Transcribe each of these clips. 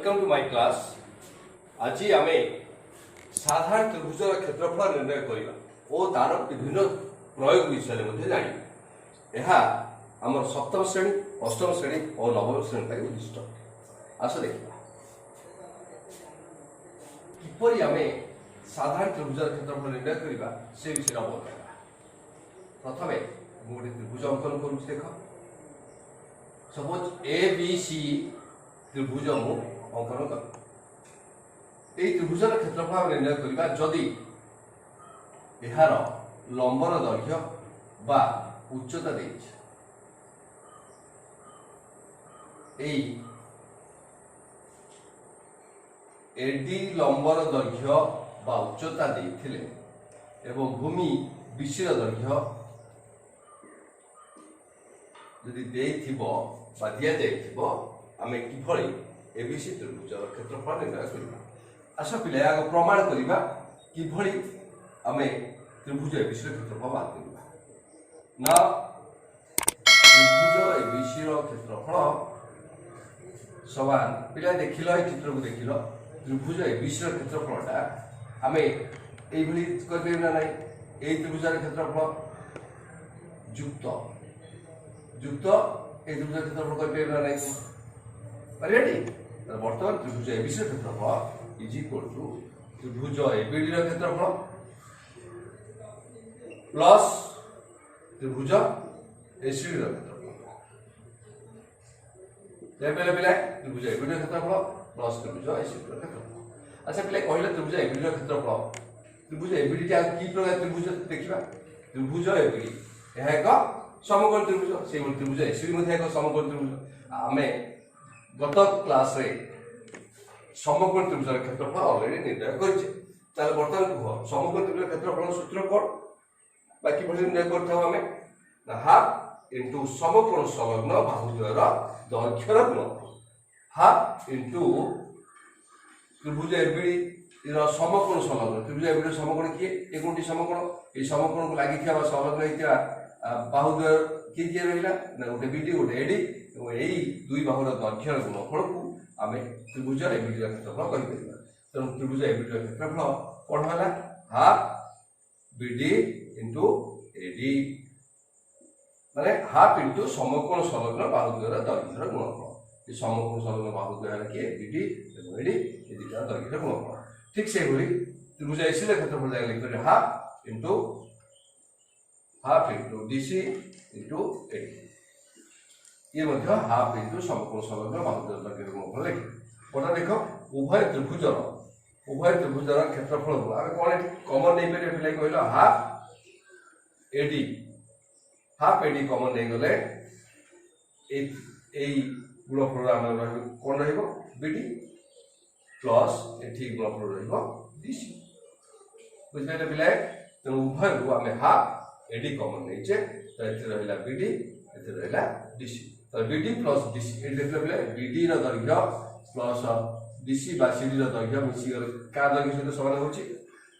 Welcome to my class. आज आम साधारण त्रिभुजर क्षेत्रफल निर्णय करवा और तार विभिन्न प्रयोग विषय जान यह आम सप्तम श्रेणी अष्टम श्रेणी और नवम श्रेणी उद्दिष्ट। आस देखा किपरि आम साधारण त्रिभुजर क्षेत्रफल निर्णय करवा से विषय अवगत। प्रथम गोटे त्रिभुज अंकन करुँ। देख सपोज ए बी सी त्रिभुज मु अंकन कर त्रिभुजर क्षेत्रफल निर्णय करवा जदि यार लंबर दैर्घ्य बा उच्चता एडी लंबर दैर्घ्य बा उच्चता देथिले एवं भूमि विषय दैर्घ्य यदि देथिबो बा दिया जाइथिबो आमे किभଳି एबीसी त्रिभुजर क्षेत्रफल निर्णय करबा। आशा पिले आग प्रमाण करबा किभଳି आमे त्रिभुज एबीसी क्षेत्रफल बात करबा ना। त्रिभुज एबीसी रो क्षेत्रफल समान पिला देखिलो ए चित्र को देखिलो त्रिभुज एबीसी रो क्षेत्रफलटा आमे एई भଳି करबे ना नाही। एई त्रिभुजर क्षेत्रफल युक्त ए त्रिभुज क्षेत्रफल करबे ना नाही। रेडी बर्तमान त्रिभुज एबीसी क्षेत्रफल इज इक्वल टू त्रिभुज एबीडी क्षेत्रफल प्लस त्रिभुज एसीडी क्षेत्रफल। त्रिभुज एबीडी क्षेत्रफल प्लस त्रिभुज एसीडी क्षेत्रफल। अच्छा पे कहले त्रिभुज एबीडी क्षेत्रफल त्रिभुज एबीडी की प्रकार त्रिभुज देखा। त्रिभुज एबीडी यह एक समकोण त्रिभुज से त्रिभुज एसीडी एक समकोण त्रिभुज। आमे गत क्लास रे समकोण त्रिभुजर क्षेत्रफल ऑलरेडी निर्णय करिछे। ताले वर्तमान कह समकोण त्रिभुजर क्षेत्रफल सूत्र कोन बाकी भली निर्णय करथाव आमे ना हाफ इनटू समकोण संलग्न बाहुद्वयर दैर्घ्यर गुणफल हाफ इनटू त्रिभुज एबीडी रो समकोण संलग्न त्रिभुज एबीडी समकोण किए ए कोनटी समकोण ए समकोण को लागि थिया संलग्न हिथिया बाहुद्वयर किए किए रहिला ना गोटे बीडी गोटे एडी और यही दुई बाहुर दैर्घ्यर गुणफल को आम त्रिभुज एबीडी क्षेत्रफल कहीपर। तेणु त्रिभुज एबीडी क्षेत्रफल कौन है हाफ बीडी इंटू एडी माने हाफ इंटू समकोण संलग्न बाहुद्वयर दैर्घ्यर गुणफल। ये समकोण संलग्न बाहुद्वयर किए बीडी और एडी ये दुटा दैर्घ्यर गुणफल। ठीक से भली त्रिभुज एसी क्षेत्रफल जाय लिख half into DC into AD ये हाफ इंटू समकोण संलग्न बाहुद्वयर दैर्घ्यर गुणफल लिखे। कोटा देख उभय त्रिभुजर क्षेत्रफल को आम कौन कमन नहीं पारे पे कहल हाफ एडी कमन नहीं गले गुणफल कौन रही प्लस एटी गुणफल रही बुझे पे। तेणु उभय को आम हाफ एडी कमन नहीं रहा बीडी रहा डीसी बीडी प्लस डीसी ये देखिए बीडी दैर्घ्य प्लस डीसी बा सीडी दैर्घ्य मिसिगले का दैर्घ्य सहित समान होची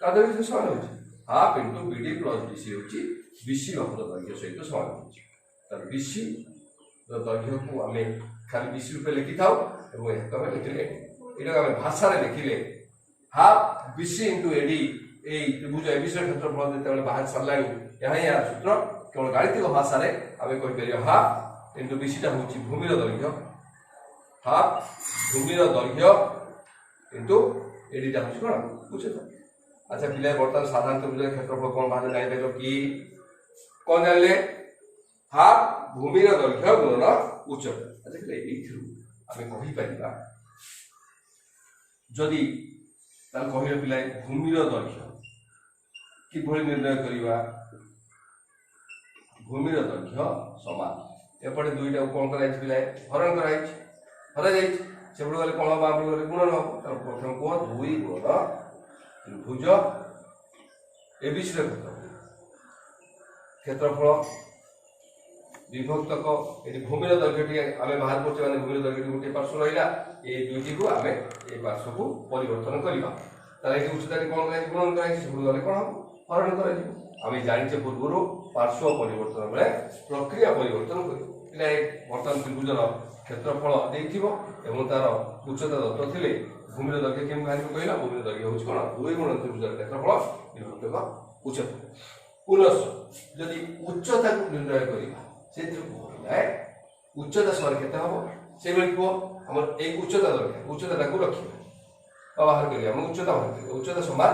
का दैर्घ्य सहित समान होची half into BD plus DC होची बीसी बाहुर दैर्घ्य सहित समान होची। तर बीसी दैर्घ्य को आमे खाली बीसी रूप लिखि थाउ एवं एका में लिखले एटा आमे भाषा रे लिखिले हाफ बीसी इंटू एडी ए त्रिभुज एबीसी क्षेत्रफल जेते बाहर सरलानी यहां या सूत्र केवल गाणितिक भाषा रे आमे कहि परियो हाफ इंटू बीसीटा होची भूमिर दैर्घ्य हाफ भूमिर दैर्घ्य इंटू एडीटा होची कोन उच्चता। अच्छा पिले वर्तमान साधारण त्रिभुजर क्षेत्रफल कोन बाहर जाय देखो कि कोन जानले हाफ भूमिर दैर्घ्य गुणन उच्चता। अच्छा पिले एई थ्रू आमे कहि परिबा जदि ताल कहिलो पिले भूमिर दैर्घ्य कि भली निर्णय करिवा भूमिर दैर्घ्य समान एपटे दुईटा कौन कर हरण कर से गले कौन हम आप गले गुणन हम प्रथम कह दुई गुणन त्रिभुज एबीसी क्षेत्रफल विभक्तक ये भूमिर दैर्घ्य आम बाहर करते माने भूमिर दैर्घ्य गोटे पार्श्व रहा ये दुईटी को आम ये पार्श्व को परिवर्तन करवा उच्चता कौन कर गुणन कर कौन हम हरण कर जाने पूर्व पार्श्व परिवर्तन बेले प्रक्रिया परिवर्तन कर बर्तमान त्रिभुजर क्षेत्रफल देइथिबो एवं तार उच्चता दत्त थिले भूमिर दैर्घ्य केम बाहर कहला भूमिर दैर्घ्य होछि कोन 2 गुणन त्रिभुजर क्षेत्रफल विभक्त उच्चता पुनश्च यदि उच्चता को निर्णय करिबा से त्रिभुज उच्चता समान केते हबो से बेल को हमर एक उच्चता दरकार उच्चता को रखिबा बाहर करिया हम उच्चता बाहर करिया उच्चता समान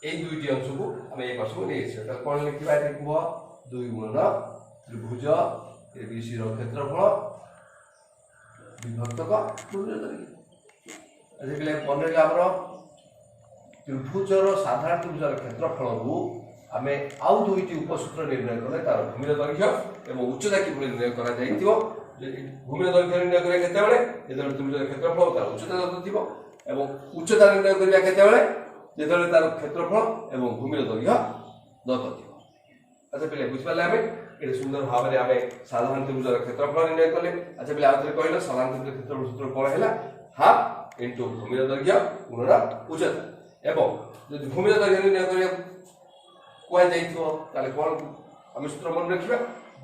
এই দুইটি অংশକୁ ଆମେ এই ପାର୍ଶ୍ୱକୁ ନେଇ ଆସିବା ତାহলে କ'ଣ ଲେଖିବା ଏଠି କୁହ 2 ଗୁଣନ ত্রিভুজ ABC ର କ୍ଷେତ୍ରଫଳ ବିଭକ୍ତକ ଭୂମିର ଦୈର୍ଘ୍ୟ ଆଜି ପିଲା ପନେଲା ଆମର ତ୍ରିଭୁଜର ସାଧାରଣ ତ୍ରିଭୁଜର କ୍ଷେତ୍ରଫଳରୁ ଆମେ ଆଉ ଦୁଇଟି ଉପସୂତ୍ର ନିର୍ଣ୍ଣୟ କଲେ ତାର ଭୂମିର ଦୈର୍ଘ୍ୟ ଏବଂ ଉଚ୍ଚତା କିଭଳି ନିର୍ଣ୍ଣୟ କରାଯାଇଥିବ ଭୂମିର ଦୈର୍ଘ୍ୟ ନିର୍ଣ୍ଣୟ କରିବା କେତେବେଳେ ଯେତେବେଳେ ତ୍ରିଭୁଜର କ୍ଷେତ୍ରଫଳ ତାର ଉଚ୍ଚତା ଦତ୍ତ ଥିବ ଏବଂ ଉଚ୍ଚତା ନିର୍ଣ୍ଣୟ କରିବା କେତେବେଳେ যেতলে তার ক্ষেত্রফল এবং ভূমির দৈর্ঘ্য দত্ত থিব আচ্ছা পিলে বুঝিপারলে আমি এটা সুন্দর ভাবে আমি সাধারণ ত্রিভুজের ক্ষেত্রফল নির্ণয় কলে আচ্ছা পিলে আউথরে কইল সাধারণ ত্রিভুজের ক্ষেত্রফল সূত্র কোন হেলা হাফ ইনটু ভূমির দৈর্ঘ্য গুণন উচ্চতা এবং যদি ভূমির দৈর্ঘ্য নির্ণয় করিয়া কোয়া যাইথিব তাহলে কোন আমি সূত্র মনে রাখিবা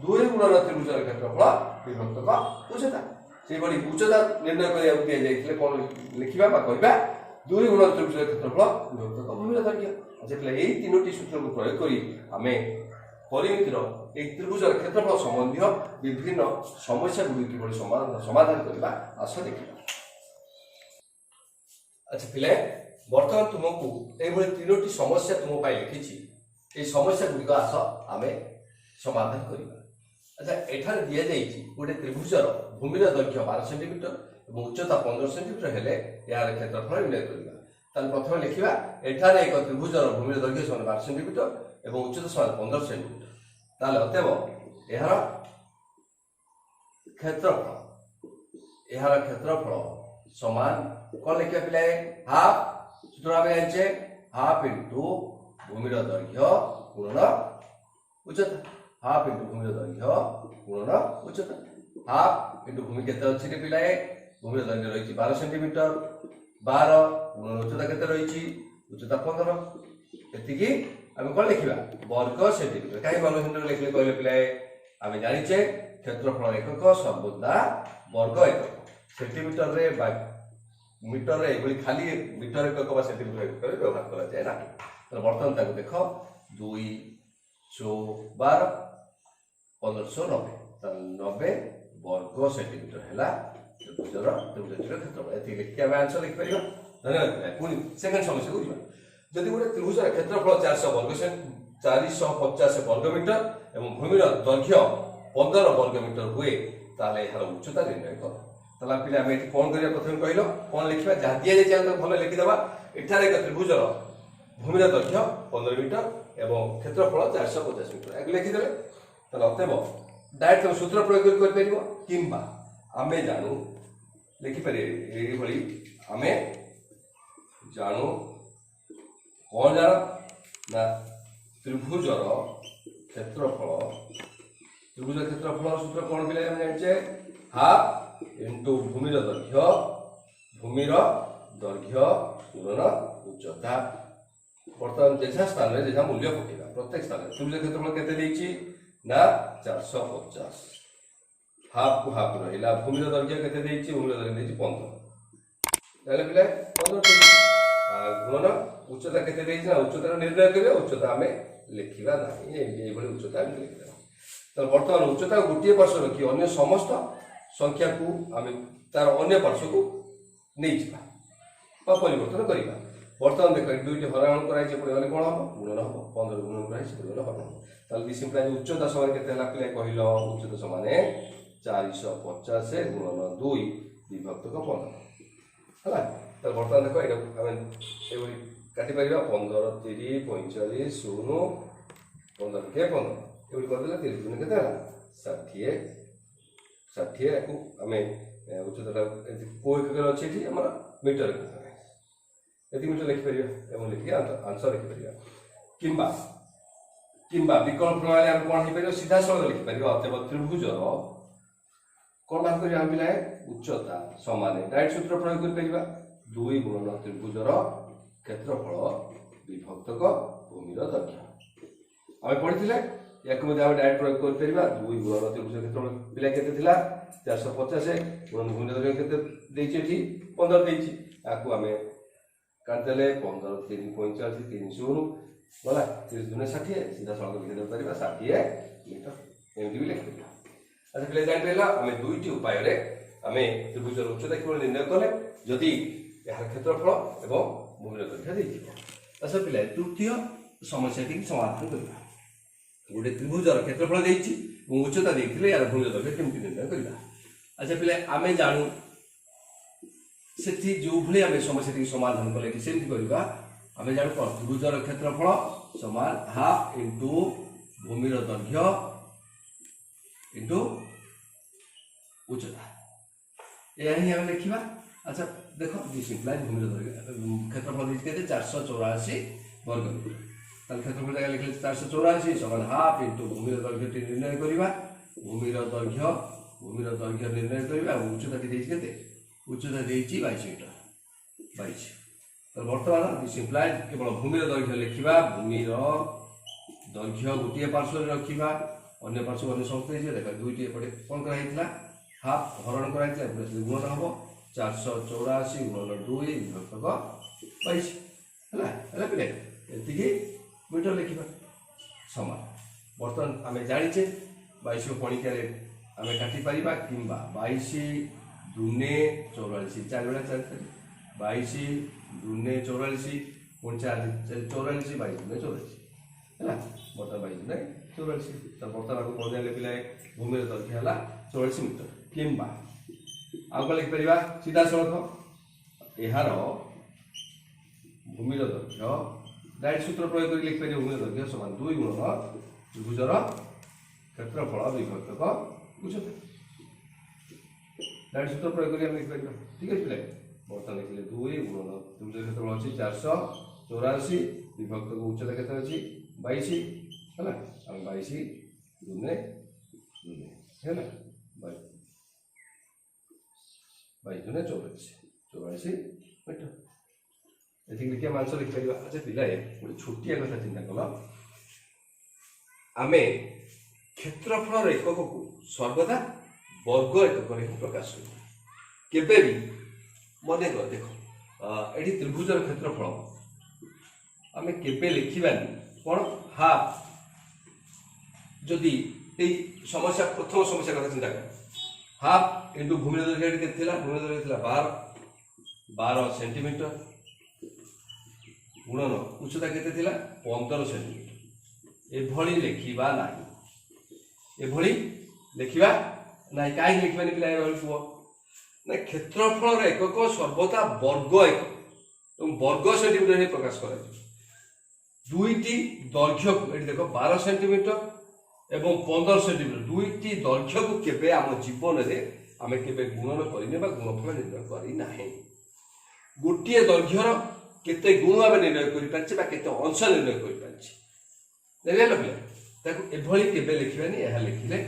2 গুণন ত্রিভুজের ক্ষেত্রফল বিভক্তক উচ্চতা সেইভাবে উচ্চতা নির্ণয় করিয়া দিয়া যাইଥିଲେ কোন লিখিবা বা কইবা 2 গুণন ত্রিভুজের ক্ষেত্রফল বিভক্তক ভূমির দৈর্ঘ্য আচ্ছা তাহলে এই তিনটি সূত্রକୁ প্রয়োগ করি আমি পরিমিতির এই ত্রিভুজের ক্ষেত্রফল সম্বন্ধীয় বিভিন্ন সমস্যাগুলি কিভাবে সমাধান করিবা আস দেখিবা আচ্ছা পিলে বর্তমান তোমাকে এইভাবে তিনটি সমস্যা তোমা পাই লিখিছি এই সমস্যাগুলি আস আমি সমাধান করিবা আচ্ছা এখানে দিয়া যাইছি গোটে ত্রিভুজর ভূমির দৈর্ঘ্য 12 সেন্টিমিটার এবং উচ্চতা 15 সেন্টিমিটার হেলে ইয়ার ক্ষেত্রফল নির্ণয় করিবা তাহলে প্রথমে লিখিবা এখানে এক ত্রিভুজর ভূমির দৈর্ঘ্য সমান 12 সেন্টিমিটার এবং উচ্চতা সমান 15 সেন্টিমিটার তাহলে অতএব এর ক্ষেত্রফল সমান কোন লিখিবা পিলায়ে হাফ সূত্র আমি জানছে হাফ ইনটু ভূমির দৈর্ঘ্য গুণন উচ্চতা হাফ ইনটু ভূমির দৈর্ঘ্য গুণন উচ্চতা হাফ ইনটু ভূমি কেতে আছে রে পিলায়ে ভূমির দৈর্ঘ্য রয়েছে 12 সেন্টিমিটার 12 গুণন উচ্চতা কেতে রয়েছে উচ্চতা 15 এতিকি আমি কোন লিখিবা বর্গ সেন্টিমিটার কাই বর্গ সেন্টিমিটার লিখলে কইলে পিলায়ে আমি জানিছে ক্ষেত্রফল একক সর্বদা বর্গ একক সেন্টিমিটার রে বা মিটার রে এগুলি খালি মিটার একক বা সেন্টিমিটার একক করে ব্যবহার করা যায় না তো বর্তমান তাকে দেখো 212 1590 তাহলে 90 বর্গ সেন্টিমিটার হেলা ত্রিভুজর ক্ষেত্রফল এটি লিখি আমি आंसर লিখি পারিবা ধন্যবাদ পুনি সেকেন্ড সমস্যা বুঝিবা যদি গোটে ত্রিভুজর ক্ষেত্রফল 400 বর্গ 450 বর্গ মিটার এবং ভূমির দৈর্ঘ্য 15 বর্গ মিটার হুয়ে তাহলে এর উচ্চতা নির্ণয় করো তাহলে পিলে আমি এটি কোন করিয়া প্রথমে কইল কোন লিখিবা যা দিয়া যাই আমরা ভালো লিখি দেবা এটারে এক ত্রিভুজর ভূমির দৈর্ঘ্য 15 মিটার এবং ক্ষেত্রফল 450 মিটার এগুলো লিখি দেবে তাহলে অতএব ডাইরেক্ট তুমি সূত্র প্রয়োগ করি পারিব কিংবা আমি জানু লিখি পারি এই ভଳି আমি জানু কোন জানো না ত্রিভুজর ক্ষেত্রফল সূত্র কোন বিলে আমি জানছে হাফ ইনটু ভূমির দৈর্ঘ্য গুণন উচ্চতা বর্তমান যেসা স্থানে যেসা মূল্য পকাইবা প্রত্যেক স্থানে ত্রিভুজ ক্ষেত্রফল কেতে দেইছি না 450 হাফ কু হাফ রহিলা ভূমির দৈর্ঘ্য কেতে দেইছি ভূমির দৈর্ঘ্য দেইছি 15 তাহলে পিলে 15 ঠিক আর গুণন উচ্চতা কেতে দেইছি না উচ্চতা নির্ণয় করিবা উচ্চতা আমি লিখিবা না এই ভଳି উচ্চতা আমি লিখিবা তাহলে বর্তমান উচ্চতা গোটিয়ে পার্শ্ব রাখি অন্য সমস্ত সংখ্যাকু আমি তার অন্য পার্শ্বকু নেই যা বা পরিবর্তন করিবা বর্তমান দেখো দুইটি হরণ করাইছে পড়ে কোন হবো গুণন হবো 15 গুণন করাইছে পড়ে হরণ হবো তাহলে দিস ইমপ্লাইজ উচ্চতা সমান কেতে হলা পিলে কহিল উচ্চতা সমানে 450 গুণন 2 বিভক্তক 15 হলা তাহলে বর্তমান দেখো এটা আমি এইভাবে কাটি পারিবা 15 30 45 0 15 কে 15 এগুলি করদেলে 30 গুণ কেতে হলা 60 আকু আমি উচ্চতাটা কোই এককের আছে এটি আমরা মিটার এককের এটি মিটার লিখি পারিবা এবং লিখি आंसर লিখি পারিবা কিংবা বিকল্প প্রণালী আমি কোন হই পারিবা সিধা সরল লিখি পারিবা অতএব ত্রিভুজর কোন মান করি আমি পিলায়ে উচ্চতা সমানে ডাইরেক্ট সূত্র প্রয়োগ করি পারিবা 2 গুণন ত্রিভুজর ক্ষেত্রফল বিভক্তক ভূমির দৈর্ঘ্য আমি পড়িছিলে या डायरेक्ट प्रयोग कर 2 गुणन त्रिभुज क्षेत्रफल पिला केते थिला 450 गुणन भूमि दर्घ्य केते देछि एठी 15 देछि आकु हमें काट देले 15 3 45 300 गला 30 गुणे 60 सीधा सळग लिखि परिबा 60 मीटर एमडी भी लिखि अच्छा पिला जान पेला हमें दुईटी उपाय रे हमें त्रिभुज उच्चता केवल निर्णय कले जदि यार क्षेत्रफल एवं भूमि दर्घ्य देछि अच्छा पिला तृतीय समस्या की समाधान करबा गोटे त्रिभुजर क्षेत्रफल देछि उच्चता देखिले यार भूमि दर्घ्य केमति निर्णय करबा अच्छा पिला आमे जानू सेठी जो भले आमे समस्या की समाधान कले कि सेमति करबा आमे जानू कोन त्रिभुजर क्षेत्रफल समान हाफ इनटू भूमिर दर्घ्य इनटू उच्चता यही हमें लिखिबा अच्छा देखो दिस इंप्लाइज भूमिर दर्घ्य क्षेत्रफल दिस केते 484 वर्ग मीटर ताल क्षेत्रफल जगह लिखले 484 समान हाफ इनटू भूमिर दर्घ्य निर्णय करबा भूमिर दर्घ्य निर्णय करबा उच्चता देछि केते उच्चता देछि 22 मीटर 22 तो वर्तमान दिस इंप्लाइज केवल भूमिर दर्घ्य लिखिबा भूमिर दर्घ्य गोटे पार्श्व रे रखिबा अन्य पार्श्व अन्य समस्त जे देखा दुईटी एपटे कोन करा हितला हाफ हरण करा हितला पुरा गुणन हबो 484 गुणन 2 विभक्त 22 हला पिले एतिकी मीटर लिखिबा समान वर्तमान आमे जानिचे 22 को पणिका रे आमे काटी परिबा किंबा 22 दुने 84 चार बेला 22 दुने 84 44 24 22 दुने 84 है बता 22 दुने 84 तो बर्तमान को कोन ले पिला भूमिर दर्घ्य हला 84 मीटर किंबा आउ को लिख परिबा सीधा सड़क एहार भूमिर दर्घ्य डायरेक्ट सूत्र प्रयोग कर लिख परिबा भूमिर दर्घ्य समान 2 गुणन त्रिभुजर क्षेत्रफल विभक्त उच्चता डायरेक्ट सूत्र प्रयोग कर हम लिख परिबा ठीक है पिले बर्तमान लिखले 2 गुणन त्रिभुज क्षेत्रफल अछि 484 विभक्त को उच्चता केते अछि 22 हैला हम 22 दुने हैला 22 दुने 84 मीटर एथि लिखिया मानस लिख परिबा अच्छा पिला गोटे छोटिया कथा चिंता कला आमे क्षेत्रफल एकक को सर्वदा वर्ग एकक रे प्रकाश केबे भी मने कर देखो एठी त्रिभुजर क्षेत्रफल आमे केबे लिखिबानी कोन हाफ जदि ए समस्या प्रथम समस्या कथा चिंता कर हाफ इनटू भूमि दर्घ्य केते थिला भूमि दर्घ्य थिला 12 सेंटीमीटर गुणन उच्चता केते थिला 15 सेंटीमीटर एभली लिखिबा नाही एभली लिखिबा नाही काई लिखिबानी पिला एभली पुओ ना क्षेत्रफल रे एकक सर्वदा वर्ग एकक एवं वर्ग सेंटीमीटर रे प्रकाश करे दुईटी दर्घ्य एठी देखो 12 सेंटीमीटर एवं 15 सेंटीमीटर दुईटी दर्घ्य को केबे हम जीवन रे आमे केबे गुणन करिने बा गुणफल निर्णय करि नाही गोटिए दर्घ्यर केते गुण आमे निर्णय करि पाछे बा केते अंश निर्णय करि पाछे देखले लगे ताको एभली केबे लिखिबानी एहा लिखिले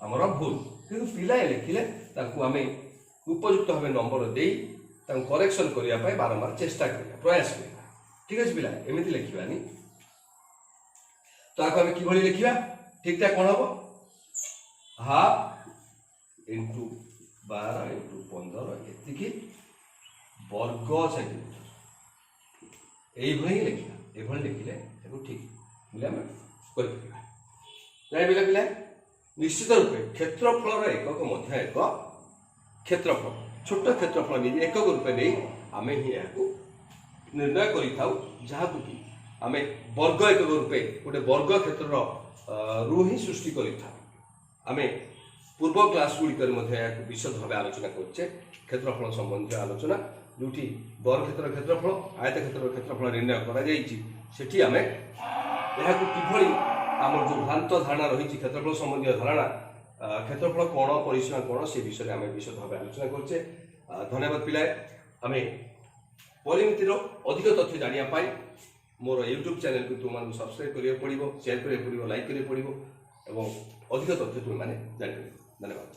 हमर भूल किंतु पिला लिखिले ताको आमे उपयुक्त भाव नंबर दे करेक्शन करने बारंबार चेष्टा करिया प्रयास करिया ठीक है पिला एमती लिखिबानी तो आको आमे किभली लिखिबा ठीक ठाक कोन हबो हाफ इनटू 12 इनटू 15 एतिकी वर्ग सेंटीमीटर एई भई लिखिबा एभली लिखिले एबो ठीक मिला हम कर पिबा जाय बिला पिला निश्चित रूपे क्षेत्रफल रे एकक मध्य एक क्षेत्रफल छोट क्षेत्रफल नहीं एकक रूपे नहीं आम ही निर्णय करूँ जहाँ कि आम वर्ग एकक रूपे गोटे वर्ग क्षेत्र रू ही सृष्टि करें पूर्व क्लास गुड़िक विशद भाव आलोचना करे क्षेत्रफल संबंधी आलोचना जो वर्ग क्षेत्र क्षेत्रफल आयत क्षेत्र क्षेत्रफल निर्णय करी आम कि आम जो भ्रांत धारणा रही क्षेत्रफल संबंधी धारणा क्षेत्रफल कौन परिसीमा कौन से विषय में विशद भाव आलोचना करछे धन्यवाद पिलाए आम परिमितिर अधिक तथ्य जानापी मोर यूट्यूब चैनल को तुम सब्सक्राइब करिया पड़िबो शेयर करिया पड़िबो लाइक करिया पड़िबो एवं अधिक तथ्य तुम माने जानि धन्यवाद।